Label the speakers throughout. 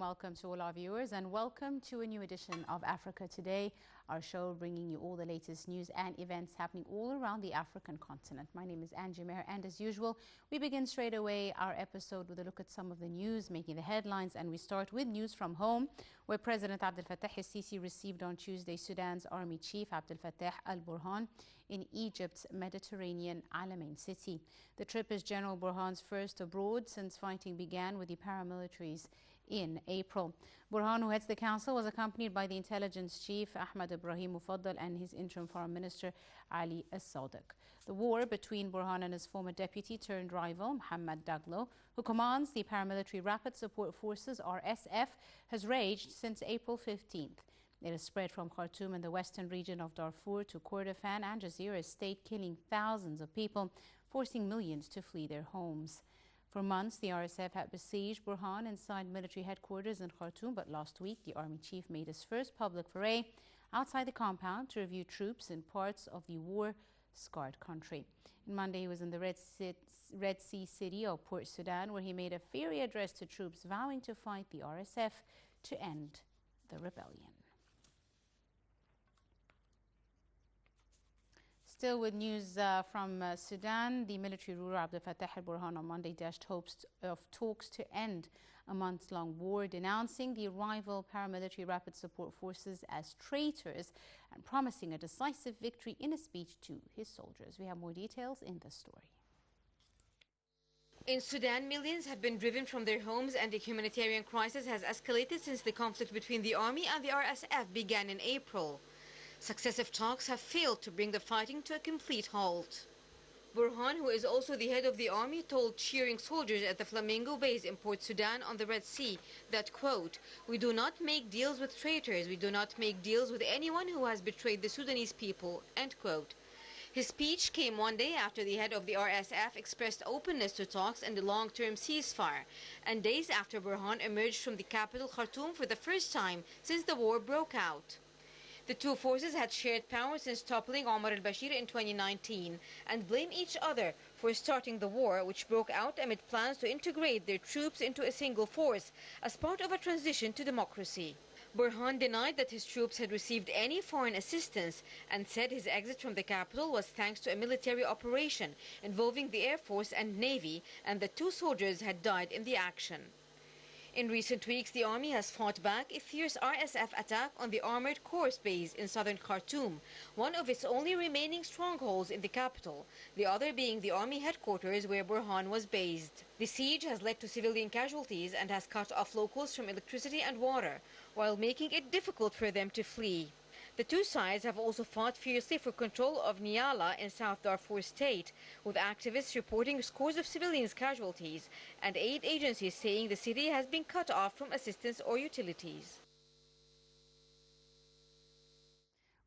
Speaker 1: welcome to all our viewers and welcome to a new edition of Africa Today, our show bringing you all the latest news and events happening all around the African continent. My name is Angie Meher, and as usual, we begin straight away our episode with a look at some of the news making the headlines, and we start with news from home, where President Abdel Fattah el-Sisi received on Tuesday Sudan's Army Chief Abdel Fattah al-Burhan in Egypt's Mediterranean Alamein city. The trip is General Burhan's first abroad since fighting began with the paramilitaries in April. Burhan, who heads the council, was accompanied by the intelligence chief Ahmed Ibrahim Mufaddal and his interim foreign minister Ali Al-Sadiq. The war between Burhan and his former deputy turned rival Mohammed Daglo, who commands the paramilitary Rapid Support Forces RSF, has raged since April 15th. It has spread from Khartoum in the western region of Darfur to Kordofan and Jazeera state, killing thousands of people, forcing millions to flee their homes. For months, the RSF had besieged Burhan inside military headquarters in Khartoum, but last week the army chief made his first public foray outside the compound to review troops in parts of the war-scarred country. On Monday, he was in the Red Sea city of Port Sudan, where he made a fiery address to troops vowing to fight the RSF to end the rebellion. Still with news from Sudan, the military ruler Abdel Fattah al-Burhan on Monday dashed hopes of talks to end a months-long war, denouncing the rival paramilitary Rapid Support Forces as traitors and promising a decisive victory in a speech to his soldiers. We have more details in the story.
Speaker 2: In Sudan, millions have been driven from their homes, and the humanitarian crisis has escalated since the conflict between the army and the RSF began in April. Successive talks have failed to bring the fighting to a complete halt. Burhan, who is also the head of the army, told cheering soldiers at the Flamingo base in Port Sudan on the Red Sea that, quote, "We do not make deals with traitors, we do not make deals with anyone who has betrayed the Sudanese people," end quote. His speech came one day after the head of the RSF expressed openness to talks and a long-term ceasefire, and days after Burhan emerged from the capital Khartoum for the first time since the war broke out. The two forces had shared power since toppling Omar al-Bashir in 2019 and blame each other for starting the war, which broke out amid plans to integrate their troops into a single force as part of a transition to democracy. Burhan denied that his troops had received any foreign assistance and said his exit from the capital was thanks to a military operation involving the Air Force and Navy, and that 2 soldiers had died in the action. In recent weeks, the army has fought back a fierce RSF attack on the Armored Corps base in southern Khartoum, one of its only remaining strongholds in the capital, the other being the army headquarters where Burhan was based. The siege has led to civilian casualties and has cut off locals from electricity and water, while making it difficult for them to flee. The two sides have also fought fiercely for control of Niala in South Darfur state, with activists reporting scores of civilians' casualties and aid agencies saying the city has been cut off from assistance or utilities.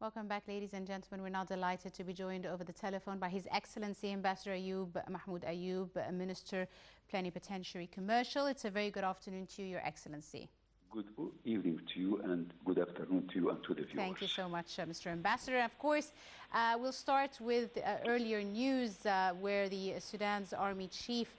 Speaker 1: Welcome back, ladies and gentlemen. We're now delighted to be joined over the telephone by His Excellency Ambassador Ayoub, Mahmoud Ayoub, Minister Plenipotentiary Commercial. It's a very good afternoon to you, Your Excellency.
Speaker 3: Good evening to you and good afternoon to you and to the viewers.
Speaker 1: Thank you so much, Mr. Ambassador. Of course, we'll start with earlier news where the Sudan's Army Chief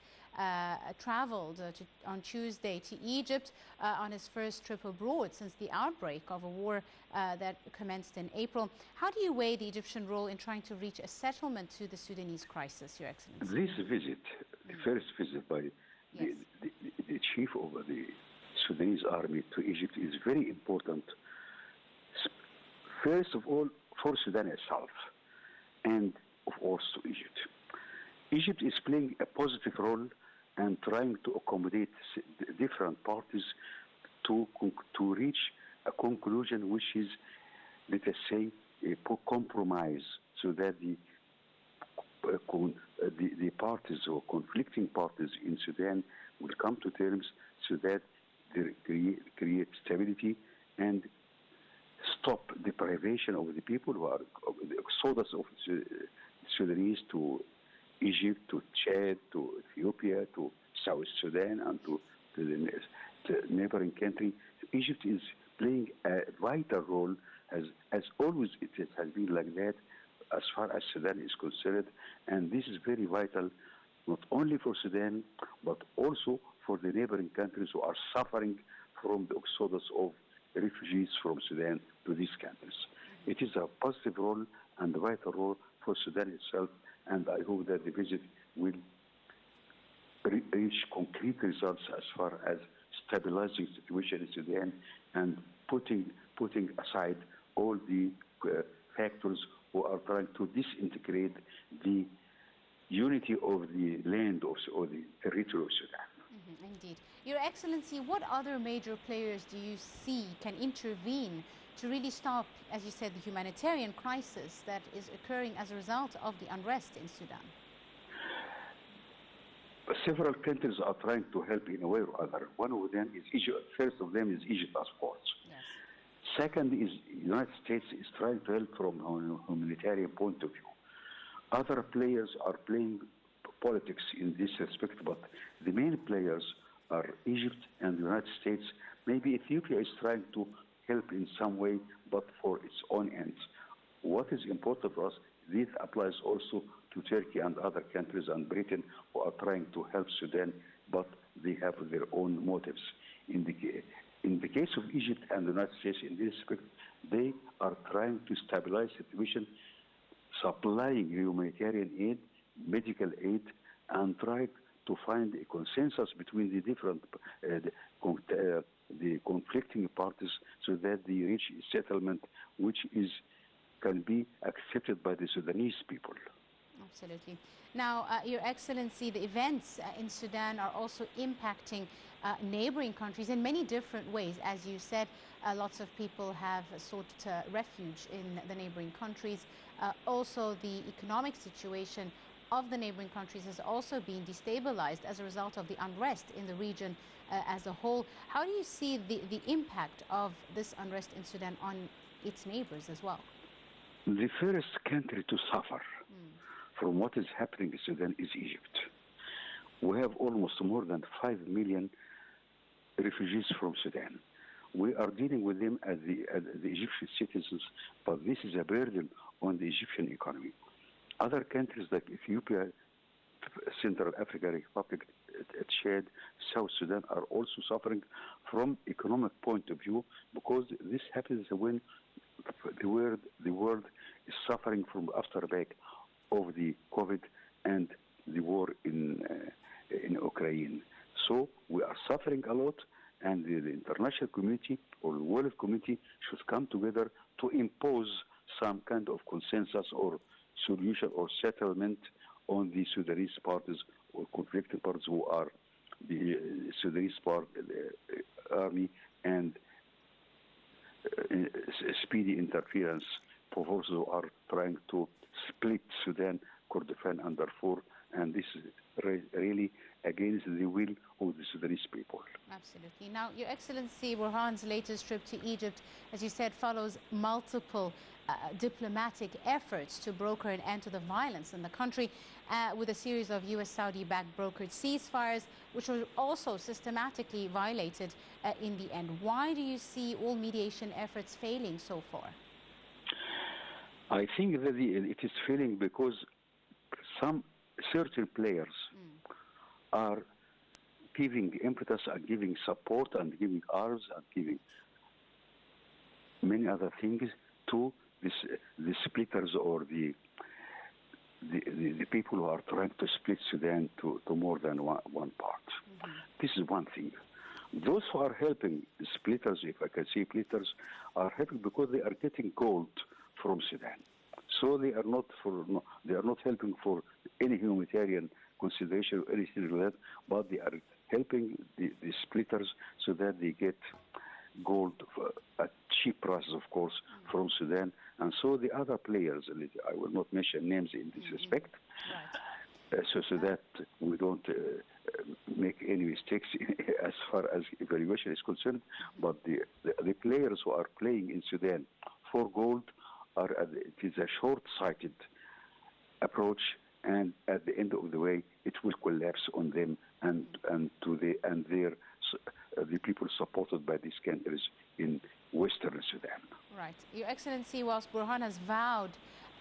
Speaker 1: traveled on Tuesday to Egypt on his first trip abroad since the outbreak of a war that commenced in April. How do you weigh the Egyptian role in trying to reach a settlement to the Sudanese crisis, Your Excellency?
Speaker 3: This visit, the first visit by the chief of the Sudanese army to Egypt is very important. First of all, for Sudan itself, and of course to Egypt. Egypt is playing a positive role and trying to accommodate different parties to reach a conclusion which is, let us say, a compromise, so that the parties or conflicting parties in Sudan will come to terms, so that they create stability and stop deprivation of the people who are the exodus of Sudanese to Egypt, to Chad, to Ethiopia, to South Sudan, and to the neighboring country. Egypt is playing a vital role, as always it has been like that as far as Sudan is concerned, and this is very vital not only for Sudan but also for the neighboring countries who are suffering from the exodus of refugees from Sudan to these countries. It is a positive role and a vital role for Sudan itself, and I hope that the visit will reach concrete results as far as stabilizing the situation in Sudan and putting aside all the factors who are trying to disintegrate the unity of the land or the territory of Sudan.
Speaker 1: Indeed. Your Excellency, what other major players do you see can intervene to really stop, as you said, the humanitarian crisis that is occurring as a result of the unrest in Sudan?
Speaker 3: Several countries are trying to help in a way or other. One of them is Egypt. First of them is Egypt, of course.
Speaker 1: Yes.
Speaker 3: Second is the United States is trying to help from a humanitarian point of view. Other players are playing politics in this respect, but the main players are Egypt and the United States. Maybe Ethiopia is trying to help in some way, but for its own ends. What is important for us, this applies also to Turkey and other countries and Britain who are trying to help Sudan, but they have their own motives. In the case of Egypt and the United States, in this respect, they are trying to stabilize the situation, supplying humanitarian aid, medical aid, and try to find a consensus between the different the conflicting parties so that they reach a settlement which can be accepted by the Sudanese people.
Speaker 1: Absolutely. Now, Your Excellency, the events in Sudan are also impacting neighboring countries in many different ways. As you said, lots of people have sought refuge in the neighboring countries. Also, the economic situation of the neighboring countries has also been destabilized as a result of the unrest in the region as a whole. How do you see the impact of this unrest in Sudan on its neighbors as well?
Speaker 3: The first country to suffer from what is happening in Sudan is Egypt. We have almost more than 5 million refugees from Sudan. We are dealing with them as the Egyptian citizens, but this is a burden on the Egyptian economy. Other countries like Ethiopia, Central African Republic, Chad, South Sudan are also suffering from economic point of view because this happens when the world is suffering from the aftermath of the COVID and the war in Ukraine. So we are suffering a lot, and the international community or the world community should come together to impose some kind of consensus or solution or settlement on the Sudanese parties or conflicting parties who are the Sudanese part, the army, and speedy interference proposals who are trying to split Sudan, Kordofan, and Darfur, and this is really against the will of the Sudanese people.
Speaker 1: Absolutely. Now, Your Excellency, Burhan's latest trip to Egypt, as you said, follows multiple diplomatic efforts to broker an end to the violence in the country with a series of U.S.-Saudi-backed brokered ceasefires, which were also systematically violated in the end. Why do you see all mediation efforts failing so far?
Speaker 3: I think that it is failing because some certain players are giving impetus and giving support and giving arms and giving many other things to the splitters or the people who are trying to split Sudan to more than one part. This is one thing. Those who are helping the splitters, if I can say splitters, are helping because they are getting gold from Sudan. So they are not helping for any humanitarian consideration or anything like that, but they are helping the splitters so that they get gold at cheap prices, of course, from Sudan. And so the other players, I will not mention names in this respect,
Speaker 1: right.
Speaker 3: so that we don't make any mistakes as far as evaluation is concerned. But the players who are playing in Sudan for gold it is a short-sighted approach, and at the end of the way, it will collapse on them and the people supported by these countries in Western Sudan.
Speaker 1: Right. Your Excellency, whilst Burhan has vowed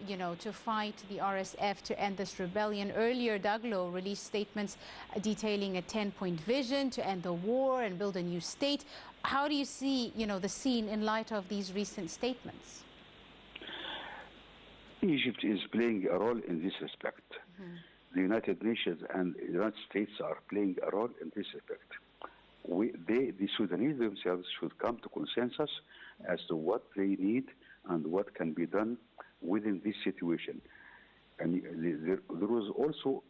Speaker 1: to fight the RSF to end this rebellion. Earlier, Daglo released statements detailing a 10-point vision to end the war and build a new state. How do you see, the scene in light of these recent statements?
Speaker 3: Egypt is playing a role in this respect. Mm-hmm. The United Nations and the United States are playing a role in this respect. The Sudanese themselves should come to consensus as to what they need and what can be done within this situation. And there was also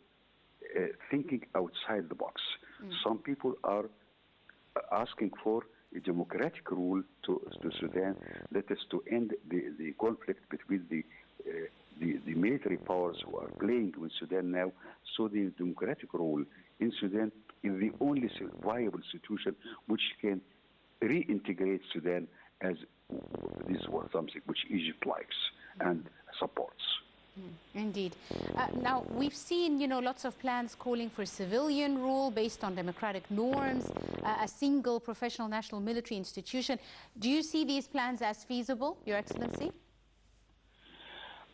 Speaker 3: thinking outside the box. Some people are asking for a democratic rule to Sudan, that is to end the conflict between the military powers who are playing with Sudan now. So the democratic rule in Sudan is the only viable solution which can reintegrate Sudan as this was something which Egypt likes and supports.
Speaker 1: Indeed. Now, we've seen, lots of plans calling for civilian rule based on democratic norms, a single professional national military institution. Do you see these plans as feasible, Your Excellency?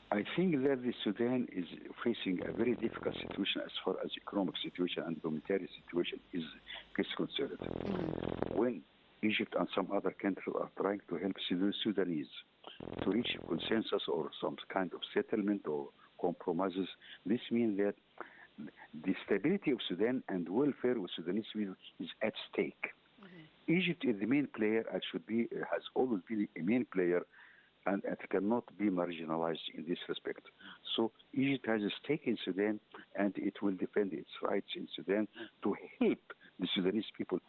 Speaker 3: I think that the Sudan is facing a very difficult situation as far as economic situation and humanitarian situation is concerned. When Egypt and some other countries are trying to help Sudanese to reach a consensus or some kind of settlement or compromises, this means that the stability of Sudan and welfare of Sudanese people is at stake. Egypt is the main player and has always been a main player, and it cannot be marginalized in this respect. So Egypt has a stake in Sudan, and it will defend its rights in Sudan to help the Sudanese people.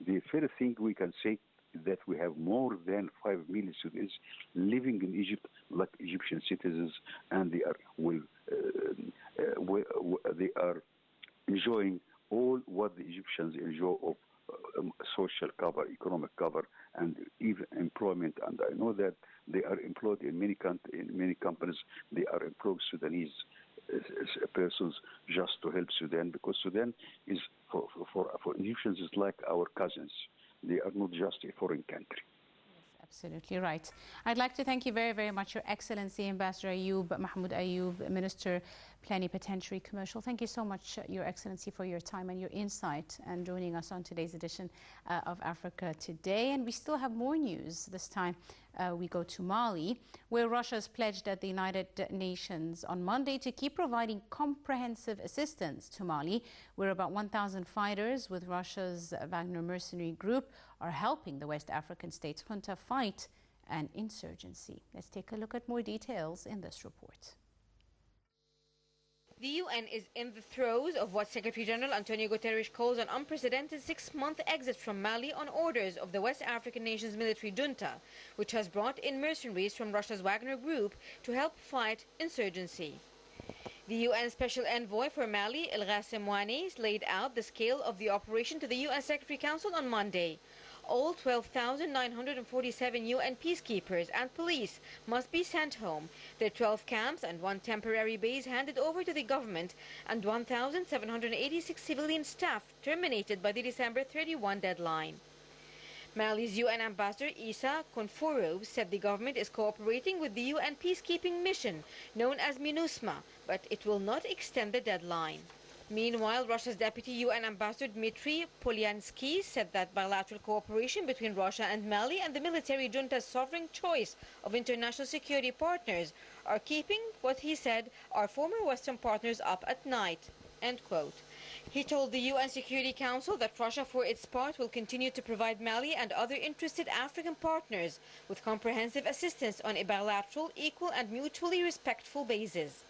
Speaker 3: The first thing we can say is that we have more than 5 million Sudanese living in Egypt like Egyptian citizens, and they are enjoying all what the Egyptians enjoy of social cover, economic cover, and even employment. And I know that they are employed in many companies. They are employing Sudanese persons just to help Sudan, because Sudan is for Egyptians is like our cousins. They are not just a foreign country.
Speaker 1: Absolutely right. I'd like to thank you very, very much, Your Excellency Ambassador Ayoub, Mahmoud Ayoub, Minister Plenipotentiary Commercial. Thank you so much, Your Excellency, for your time and your insight and joining us on today's edition of Africa Today. And we still have more news. This time we go to Mali, where Russia has pledged at the United Nations on Monday to keep providing comprehensive assistance to Mali, where about 1,000 fighters with Russia's Wagner mercenary group are helping the West African state's junta fight an insurgency. Let's take a look at more details in this report.
Speaker 2: The UN is in the throes of what Secretary General Antonio Guterres calls an unprecedented 6-month exit from Mali on orders of the West African nation's military junta, which has brought in mercenaries from Russia's Wagner group to help fight insurgency. The UN Special Envoy for Mali, El Ghasem Ouani, laid out the scale of the operation to the UN Secretary Council on Monday. All 12,947 UN peacekeepers and police must be sent home, their 12 camps and 1 temporary base handed over to the government, and 1,786 civilian staff terminated by the December 31 deadline. Mali's UN Ambassador Issa Konforo said the government is cooperating with the UN peacekeeping mission known as MINUSMA, but it will not extend the deadline. Meanwhile, Russia's Deputy UN Ambassador Dmitry Polyansky said that bilateral cooperation between Russia and Mali and the military junta's sovereign choice of international security partners are keeping, what he said, our former Western partners up at night. End quote. He told the UN Security Council that Russia, for its part, will continue to provide Mali and other interested African partners with comprehensive assistance on a bilateral, equal and mutually respectful basis.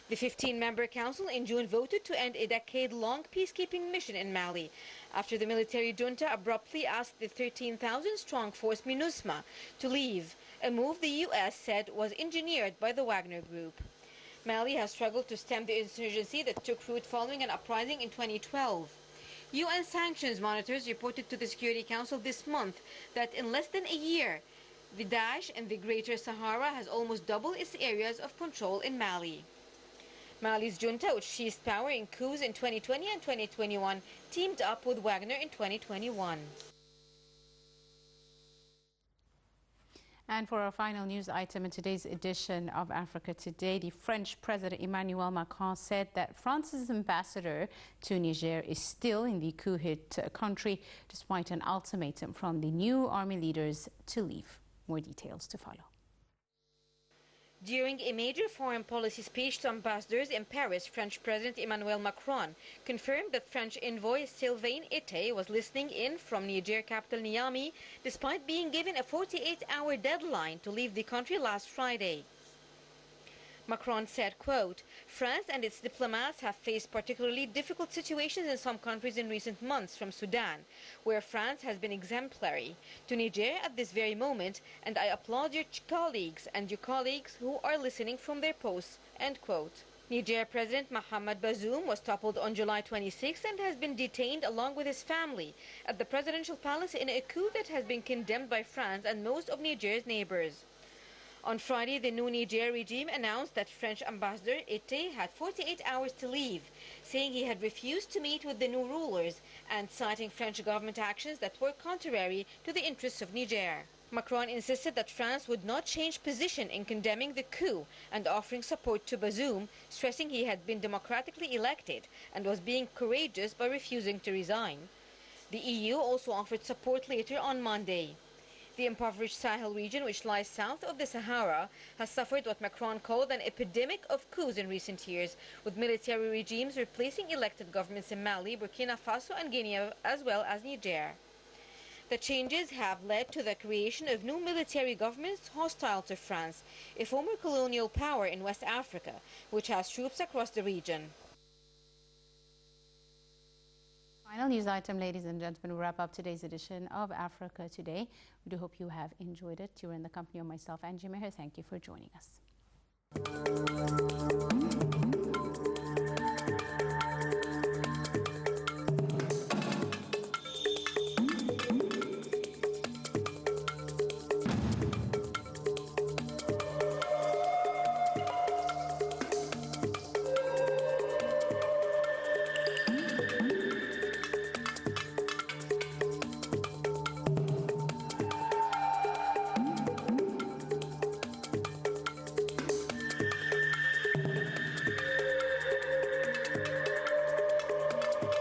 Speaker 2: The 15-member council in June voted to end a decade-long peacekeeping mission in Mali after the military junta abruptly asked the 13,000-strong force MINUSMA to leave, a move the U.S. said was engineered by the Wagner Group. Mali has struggled to stem the insurgency that took root following an uprising in 2012. UN sanctions monitors reported to the Security Council this month that in less than a year, the Daesh in the Greater Sahara has almost doubled its areas of control in Mali. Mali's junta, which seized power in coups in 2020 and 2021, teamed up with Wagner in 2021.
Speaker 1: And for our final news item in today's edition of Africa Today, the French President Emmanuel Macron said that France's ambassador to Niger is still in the coup-hit country, despite an ultimatum from the new army leaders to leave. More details to follow.
Speaker 2: During a major foreign policy speech to ambassadors in Paris, French President Emmanuel Macron confirmed that French envoy Sylvain Ete was listening in from Niger capital Niamey, despite being given a 48-hour deadline to leave the country last Friday. Macron said, quote, France and its diplomats have faced particularly difficult situations in some countries in recent months, from Sudan, where France has been exemplary, to Niger at this very moment, and I applaud your colleagues who are listening from their posts, end quote. Niger President Mohamed Bazoum was toppled on July 26 and has been detained along with his family at the presidential palace in a coup that has been condemned by France and most of Niger's neighbors. On Friday, the new Niger regime announced that French Ambassador Ete had 48 hours to leave, saying he had refused to meet with the new rulers and citing French government actions that were contrary to the interests of Niger. Macron insisted that France would not change position in condemning the coup and offering support to Bazoum, stressing he had been democratically elected and was being courageous by refusing to resign. The EU also offered support later on Monday. The impoverished Sahel region, which lies south of the Sahara, has suffered what Macron called an epidemic of coups in recent years, with military regimes replacing elected governments in Mali, Burkina Faso and Guinea, as well as Niger. The changes have led to the creation of new military governments hostile to France, a former colonial power in West Africa, which has troops across the region.
Speaker 1: Final news item, ladies and gentlemen, we wrap up today's edition of Africa Today. We do hope you have enjoyed it. You were in the company of myself, Angie Meher. Thank you for joining us.